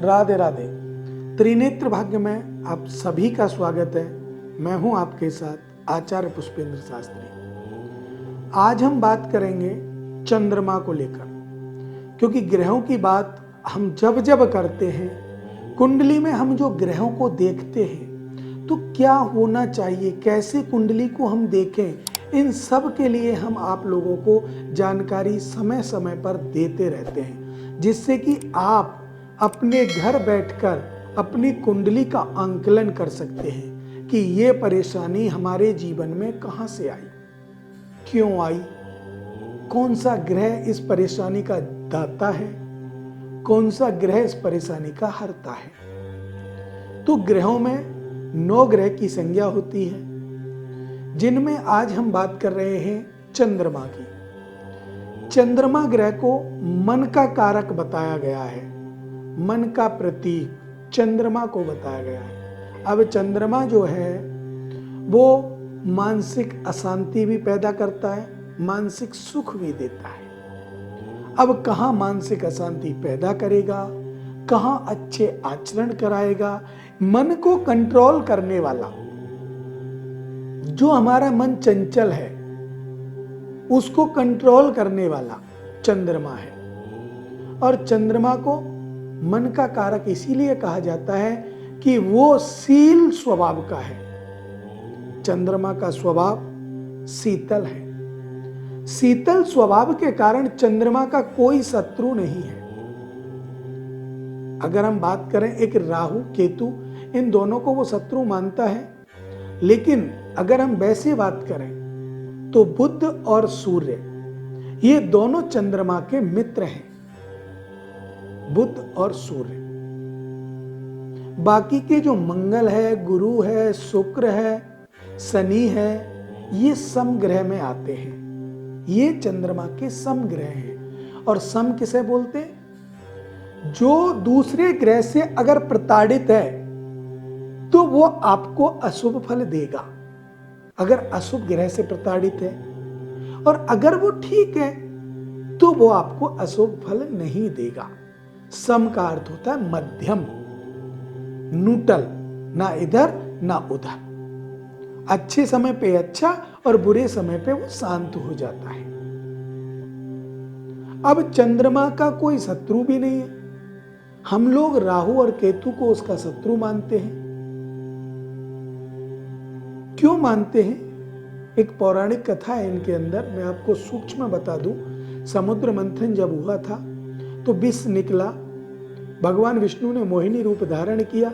राधे राधे। त्रिनेत्र भाग्य में आप सभी का स्वागत है। मैं हूं आपके साथ आचार्य पुष्पेंद्र शास्त्री। आज हम बात करेंगे चंद्रमा को लेकर, क्योंकि ग्रहों की बात हम जब जब करते हैं, कुंडली में हम जो ग्रहों को देखते हैं तो क्या होना चाहिए, कैसे कुंडली को हम देखें, इन सब के लिए हम आप लोगों को जानकारी समय समय पर देते रहते हैं, जिससे कि आप अपने घर बैठकर अपनी कुंडली का आंकलन कर सकते हैं कि ये परेशानी हमारे जीवन में कहां से आई, क्यों आई, कौन सा ग्रह इस परेशानी का दाता है, कौन सा ग्रह इस परेशानी का हरता है। तो ग्रहों में 9 ग्रह की संज्ञा होती है, जिनमें आज हम बात कर रहे हैं चंद्रमा की। चंद्रमा ग्रह को मन का कारक बताया गया है, मन का प्रतीक चंद्रमा को बताया गया है। अब चंद्रमा जो है वो मानसिक अशांति भी पैदा करता है, मानसिक सुख भी देता है। अब कहां मानसिक अशांति पैदा करेगा, कहां अच्छे आचरण कराएगा, मन को कंट्रोल करने वाला, जो हमारा मन चंचल है उसको कंट्रोल करने वाला चंद्रमा है। और चंद्रमा को मन का कारक इसीलिए कहा जाता है कि वो शील स्वभाव का है। चंद्रमा का स्वभाव शीतल है। शीतल स्वभाव के कारण चंद्रमा का कोई शत्रु नहीं है। अगर हम बात करें एक राहु केतु, इन दोनों को वो शत्रु मानता है, लेकिन अगर हम वैसे बात करें तो बुध और सूर्य ये दोनों चंद्रमा के मित्र हैं, बुध और सूर्य। बाकी के जो मंगल है, गुरु है, शुक्र है, शनि है, ये समग्रह में आते हैं। ये चंद्रमा के समग्रह हैं। और सम किसे बोलते हैं? जो दूसरे ग्रह से अगर प्रताड़ित है तो वो आपको अशुभ फल देगा, अगर अशुभ ग्रह से प्रताड़ित है। और अगर वो ठीक है तो वो आपको अशुभ फल नहीं देगा। सम का अर्थ होता है मध्यम, न्यूट्रल, ना इधर ना उधर। अच्छे समय पे अच्छा और बुरे समय पे वो शांत हो जाता है। अब चंद्रमा का कोई शत्रु भी नहीं है। हम लोग राहु और केतु को उसका शत्रु मानते हैं। क्यों मानते हैं? एक पौराणिक कथा है इनके अंदर, मैं आपको सूक्ष्म बता दूं। समुद्र मंथन जब हुआ था तो विष निकला, भगवान विष्णु ने मोहिनी रूप धारण किया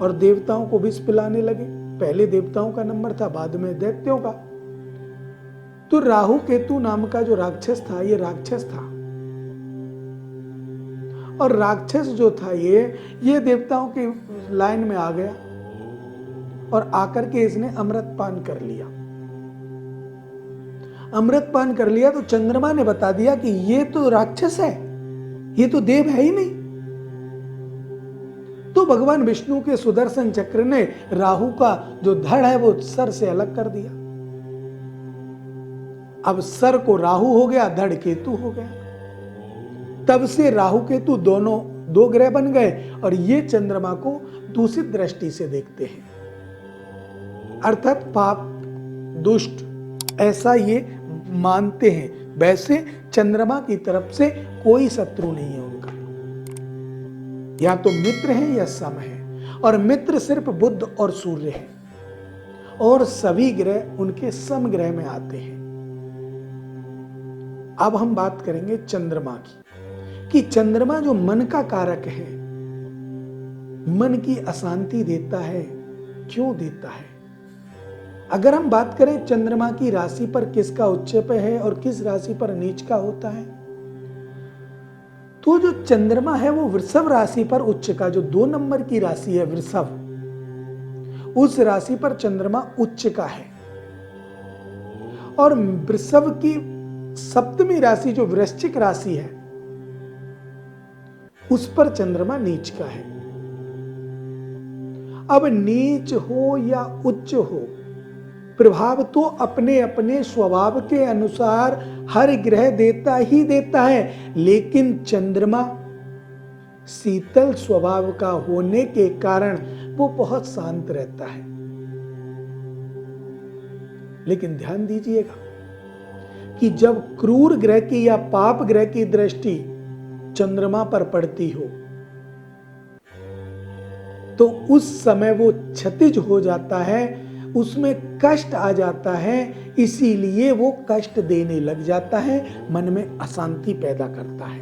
और देवताओं को विष पिलाने लगे। पहले देवताओं का नंबर था, बाद में दैत्यों का। तो राहु केतु नाम का जो राक्षस था, ये राक्षस था। और राक्षस जो था ये देवताओं के लाइन में आ गया और आकर के इसने अमृत पान कर लिया। अमृत पान कर लिया तो चंद्रमा ने बता दिया कि ये तो राक्षस है, ये तो देव है ही नहीं। तो भगवान विष्णु के सुदर्शन चक्र ने राहु का जो धड़ है वो सर से अलग कर दिया। अब सर को राहु हो गया, धड़ केतु हो गया। तब से राहु केतु दोनों 2 ग्रह बन गए और ये चंद्रमा को दूषित दृष्टि से देखते हैं, अर्थात पाप, दुष्ट, ऐसा ये मानते हैं। वैसे चंद्रमा की तरफ से कोई शत्रु नहीं है उनका, या तो मित्र है या सम है। और मित्र सिर्फ बुध और सूर्य है, और सभी ग्रह उनके समग्रह में आते हैं। अब हम बात करेंगे चंद्रमा की, कि चंद्रमा जो मन का कारक है, मन की अशांति देता है, क्यों देता है? अगर हम बात करें चंद्रमा की राशि पर किसका उच्च पे है और किस राशि पर नीच का होता है, तो जो चंद्रमा है वो वृषभ राशि पर उच्च का, जो 2 नंबर की राशि है वृषभ, उस राशि पर चंद्रमा उच्च का है। और वृषभ की सप्तमी राशि जो वृश्चिक राशि है, उस पर चंद्रमा नीच का है। अब नीच हो या उच्च हो, प्रभाव तो अपने अपने स्वभाव के अनुसार हर ग्रह देता ही देता है। लेकिन चंद्रमा शीतल स्वभाव का होने के कारण वो बहुत शांत रहता है। लेकिन ध्यान दीजिएगा कि जब क्रूर ग्रह की या पाप ग्रह की दृष्टि चंद्रमा पर पड़ती हो तो उस समय वो क्षतिज हो जाता है, उसमें कष्ट आ जाता है, इसीलिए वो कष्ट देने लग जाता है, मन में अशांति पैदा करता है।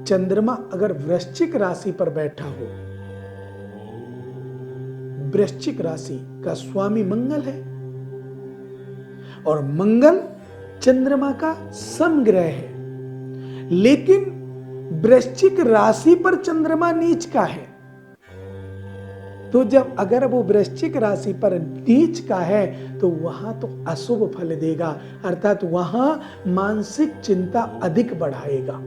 चंद्रमा अगर वृश्चिक राशि पर बैठा हो, वृश्चिक राशि का स्वामी मंगल है और मंगल चंद्रमा का समग्रह है, लेकिन वृश्चिक राशि पर चंद्रमा नीच का है। तो जब अगर वो वृश्चिक राशि पर नीच का है तो वहां तो अशुभ फल देगा, अर्थात वहां मानसिक चिंता अधिक बढ़ाएगा।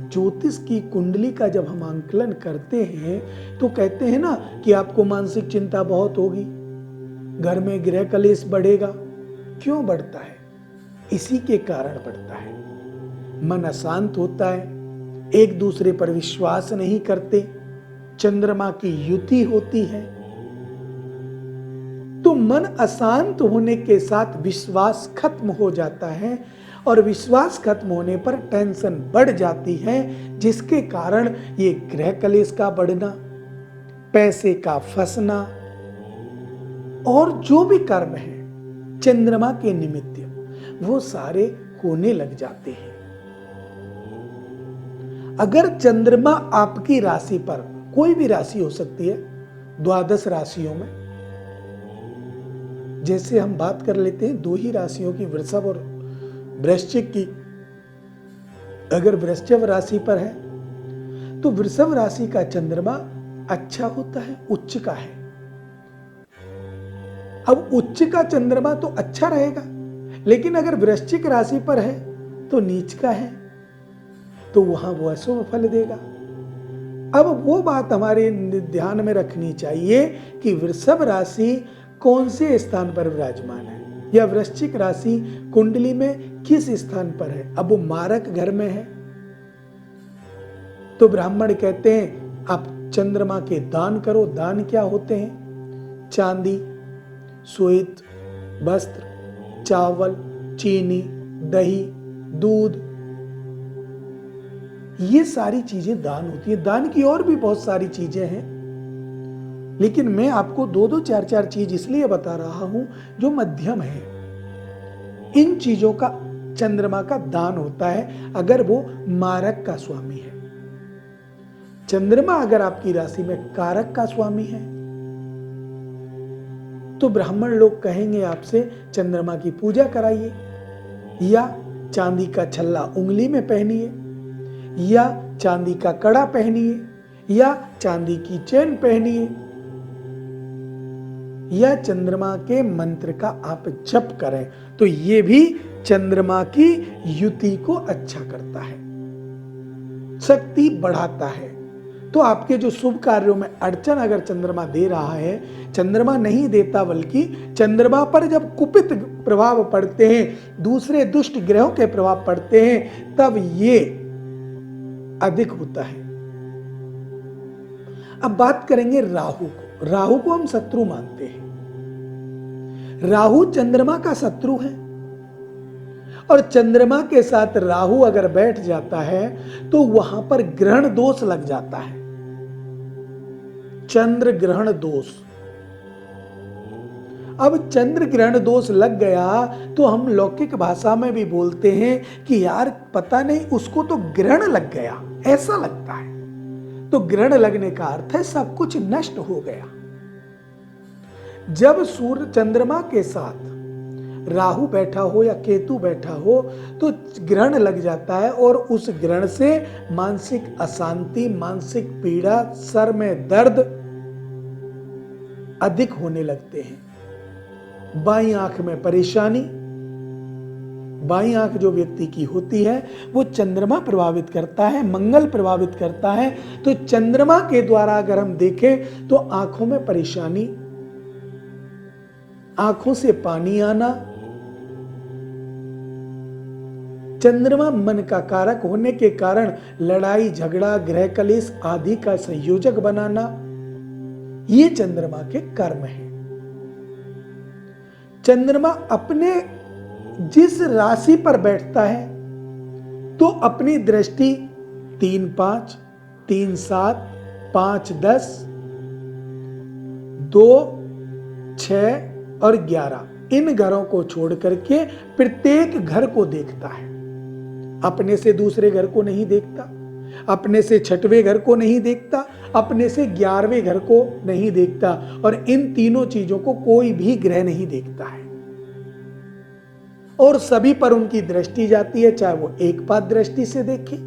ज्योतिष की कुंडली का जब हम आंकलन करते हैं तो कहते हैं ना कि आपको मानसिक चिंता बहुत होगी, घर में गृह कलेश बढ़ेगा। क्यों बढ़ता है? इसी के कारण बढ़ता है। मन अशांत होता है, एक दूसरे पर विश्वास नहीं करते, चंद्रमा की युति होती है तो मन अशांत होने के साथ विश्वास खत्म हो जाता है और विश्वास खत्म होने पर टेंशन बढ़ जाती है, जिसके कारण ये गृह कलेश का बढ़ना, पैसे का फंसना और जो भी कर्म है चंद्रमा के निमित्त वो सारे होने लग जाते हैं। अगर चंद्रमा आपकी राशि पर, कोई भी राशि हो सकती है, द्वादश राशियों में, जैसे हम बात कर लेते हैं दो ही राशियों की, वृषभ और वृश्चिक की। अगर वृश्चिक राशि पर है तो वृषभ राशि का चंद्रमा अच्छा होता है, उच्च का है। अब उच्च का चंद्रमा तो अच्छा रहेगा, लेकिन अगर वृश्चिक राशि पर है तो नीच का है, तो वहां वो अशुभ फल देगा। अब वो बात हमारे ध्यान में रखनी चाहिए कि वृषभ राशि कौन से स्थान पर विराजमान है या वृश्चिक राशि कुंडली में किस स्थान पर है। अब वो मारक घर में है तो ब्राह्मण कहते हैं आप चंद्रमा के दान करो। दान क्या होते हैं? चांदी, श्वेत वस्त्र, चावल, चीनी, दही, दूध, ये सारी चीजें दान होती है। दान की और भी बहुत सारी चीजें हैं, लेकिन मैं आपको दो दो चार चार चीज इसलिए बता रहा हूं जो मध्यम है। इन चीजों का चंद्रमा का दान होता है अगर वो मारक का स्वामी है। चंद्रमा अगर आपकी राशि में कारक का स्वामी है तो ब्राह्मण लोग कहेंगे आपसे चंद्रमा की पूजा कराइए, या चांदी का छल्ला उंगली में पहनिए, या चांदी का कड़ा पहनिए, या चांदी की चेन पहनिए, या चंद्रमा के मंत्र का आप जप करें, तो ये भी चंद्रमा की युति को अच्छा करता है, शक्ति बढ़ाता है। तो आपके जो शुभ कार्यों में अड़चन अगर चंद्रमा दे रहा है, चंद्रमा नहीं देता बल्कि चंद्रमा पर जब कुपित प्रभाव पड़ते हैं, दूसरे दुष्ट ग्रहों के प्रभाव पड़ते हैं, तब ये अधिक होता है। अब बात करेंगे राहु को। राहु को हम शत्रु मानते हैं। राहु चंद्रमा का शत्रु है और चंद्रमा के साथ राहु अगर बैठ जाता है तो वहां पर ग्रहण दोष लग जाता है, चंद्र ग्रहण दोष। अब चंद्र ग्रहण दोष लग गया तो हम लौकिक भाषा में भी बोलते हैं कि यार पता नहीं उसको तो ग्रहण लग गया, ऐसा लगता है। तो ग्रहण लगने का अर्थ है सब कुछ नष्ट हो गया। जब सूर्य चंद्रमा के साथ राहु बैठा हो या केतु बैठा हो तो ग्रहण लग जाता है और उस ग्रहण से मानसिक अशांति, मानसिक पीड़ा, सर में दर्द अधिक होने लगते हैं। बाईं आंख में परेशानी, बाईं आंख जो व्यक्ति की होती है वो चंद्रमा प्रभावित करता है, मंगल प्रभावित करता है। तो चंद्रमा के द्वारा अगर हम देखें तो आंखों में परेशानी, आंखों से पानी आना, चंद्रमा मन का कारक होने के कारण लड़ाई झगड़ा ग्रह कलेश आदि का संयोजक बनाना ये चंद्रमा के कर्म है। चंद्रमा अपने जिस राशि पर बैठता है तो अपनी दृष्टि 3-5, 3-7, 5-10, 2-6 और 11 इन घरों को छोड़ करके प्रत्येक घर को देखता है। अपने से दूसरे घर को नहीं देखता, अपने से 6वें घर को नहीं देखता, अपने से 11वें घर को नहीं देखता, और इन तीनों चीजों को कोई भी ग्रह नहीं देखता है। और सभी पर उनकी दृष्टि जाती है, चाहे वो एक पाद दृष्टि से देखे,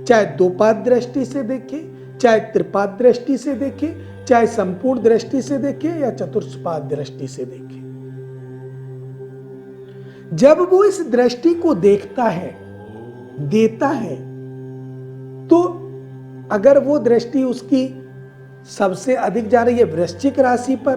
चाहे 2 पाद दृष्टि से देखे, चाहे त्रिपाद दृष्टि से देखे, चाहे संपूर्ण दृष्टि से देखे या चतुष्पाद दृष्टि से देखे। जब वो इस दृष्टि को देखता है, देता है, तो अगर वो दृष्टि उसकी सबसे अधिक जा रही है वृश्चिक राशि पर,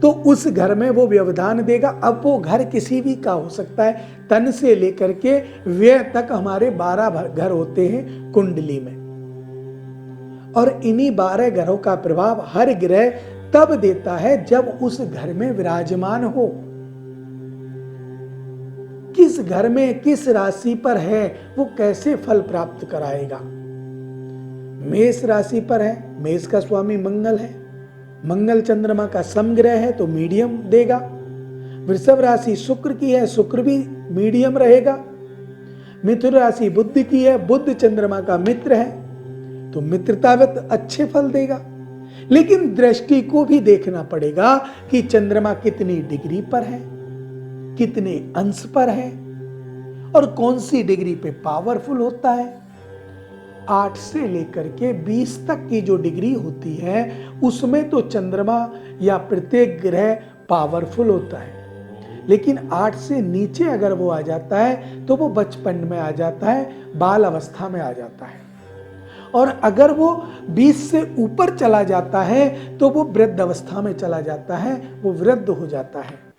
तो उस घर में वो व्यवधान देगा। अब वो घर किसी भी का हो सकता है, तन से लेकर के व्यय तक हमारे 12 घर होते हैं कुंडली में, और इन्हीं 12 घरों का प्रभाव हर ग्रह तब देता है जब उस घर में विराजमान हो। किस घर में किस राशि पर है वो कैसे फल प्राप्त कराएगा। मेष राशि पर है, मेष का स्वामी मंगल है, मंगल चंद्रमा का समग्रह है तो मीडियम देगा। वृषभ राशि शुक्र की है, शुक्र भी मीडियम रहेगा। मिथुन राशि बुध की है, बुध चंद्रमा का मित्र है तो मित्रतावत अच्छे फल देगा। लेकिन दृष्टि को भी देखना पड़ेगा कि चंद्रमा कितनी डिग्री पर है, कितने अंश पर है और कौन सी डिग्री पे पावरफुल होता है। 8 से लेकर के 20 तक की जो डिग्री होती है उसमें तो चंद्रमा या प्रत्येक ग्रह पावरफुल होता है, लेकिन 8 से नीचे अगर वो आ जाता है तो वो बचपन में आ जाता है, बाल अवस्था में आ जाता है, और अगर वो 20 से ऊपर चला जाता है तो वो वृद्ध अवस्था में चला जाता है, वो वृद्ध हो जाता है।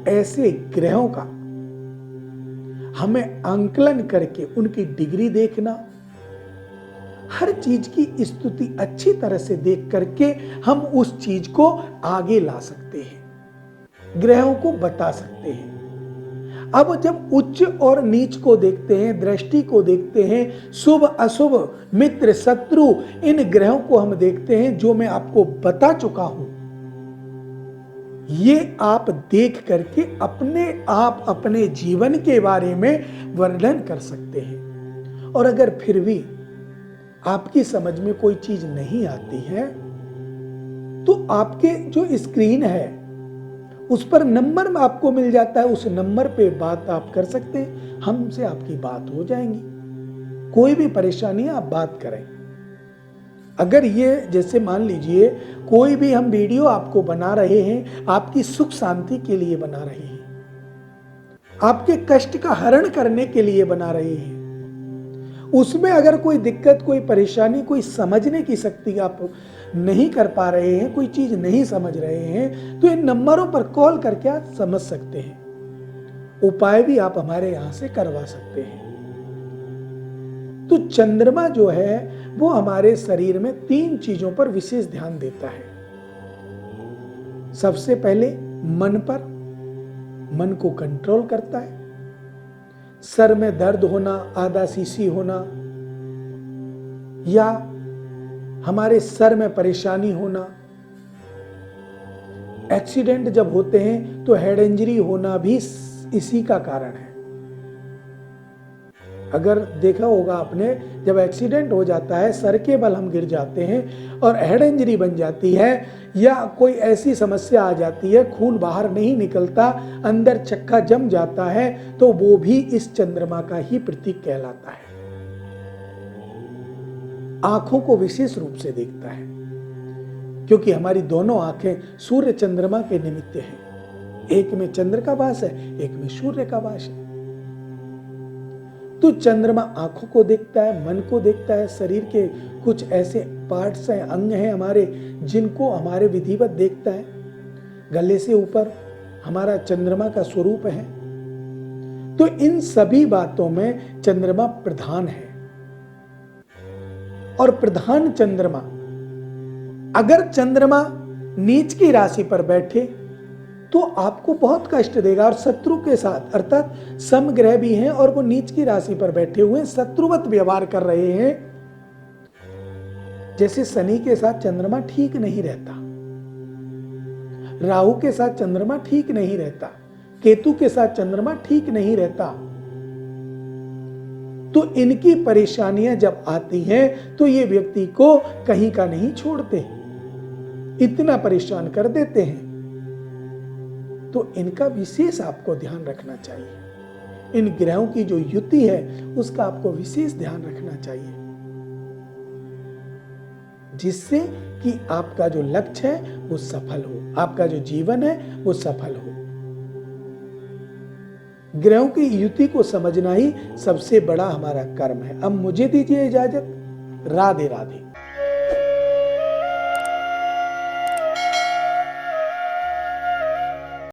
ऐसे ग्रहों का हमें आंकलन करके उनकी डिग्री देखना, हर चीज की स्तुति अच्छी तरह से देख करके हम उस चीज को आगे ला सकते हैं, ग्रहों को बता सकते हैं। अब जब उच्च और नीच को देखते हैं, दृष्टि को देखते हैं, शुभ अशुभ मित्र शत्रु इन ग्रहों को हम देखते हैं, जो मैं आपको बता चुका हूं। ये आप देख करके अपने आप अपने जीवन के बारे में वर्णन कर सकते हैं। और अगर फिर भी आपकी समझ में कोई चीज नहीं आती है तो आपके जो स्क्रीन है उस पर नंबर आपको मिल जाता है, उस नंबर पे बात आप कर सकते हैं, हमसे आपकी बात हो जाएंगी। कोई भी परेशानी आप बात करें। अगर ये जैसे मान लीजिए कोई भी हम वीडियो आपको बना रहे हैं, आपकी सुख शांति के लिए बना रहे हैं, आपके कष्ट का हरण करने के लिए बना रहे हैं, उसमें अगर कोई दिक्कत कोई परेशानी कोई समझने की शक्ति आप नहीं कर पा रहे हैं, कोई चीज नहीं समझ रहे हैं, तो इन नंबरों पर कॉल करके आप समझ सकते हैं। उपाय भी आप हमारे यहां से करवा सकते हैं। तो चंद्रमा जो है वो हमारे शरीर में 3 चीजों पर विशेष ध्यान देता है। सबसे पहले मन पर, मन को कंट्रोल करता है। सर में दर्द होना, आधा शीशी होना, या हमारे सर में परेशानी होना, एक्सीडेंट जब होते हैं तो हेड इंजरी होना भी इसी का कारण है। अगर देखा होगा आपने, जब एक्सीडेंट हो जाता है, सर के बल हम गिर जाते हैं और हेड इंजरी बन जाती है, या कोई ऐसी समस्या आ जाती है, खून बाहर नहीं निकलता, अंदर चक्का जम जाता है, तो वो भी इस चंद्रमा का ही प्रतीक कहलाता है। आंखों को विशेष रूप से देखता है, क्योंकि हमारी दोनों आंखें सूर्य चंद्रमा के निमित्त हैं। एक में चंद्र का वास है, एक में सूर्य का वास है। तो चंद्रमा आंखों को देखता है, मन को देखता है, शरीर के कुछ ऐसे पार्ट्स हैं, अंग हैं हमारे, जिनको हमारे विधिवत देखता है। गले से ऊपर हमारा चंद्रमा का स्वरूप है। तो इन सभी बातों में चंद्रमा प्रधान है। और प्रधान चंद्रमा, अगर चंद्रमा नीच की राशि पर बैठे तो आपको बहुत कष्ट देगा। और शत्रु के साथ, अर्थात समग्रह भी हैं और वो नीच की राशि पर बैठे हुए शत्रुवत व्यवहार कर रहे हैं। जैसे शनि के साथ चंद्रमा ठीक नहीं रहता, राहु के साथ चंद्रमा ठीक नहीं रहता, केतु के साथ चंद्रमा ठीक नहीं रहता। तो इनकी परेशानियां जब आती हैं तो ये व्यक्ति को कहीं का नहीं छोड़ते, इतना परेशान कर देते हैं। तो इनका विशेष आपको ध्यान रखना चाहिए। इन ग्रहों की जो युति है उसका आपको विशेष ध्यान रखना चाहिए, जिससे कि आपका जो लक्ष्य है वो सफल हो, आपका जो जीवन है वो सफल हो। ग्रहों की युति को समझना ही सबसे बड़ा हमारा कर्म है। अब मुझे दीजिए इजाजत। राधे राधे।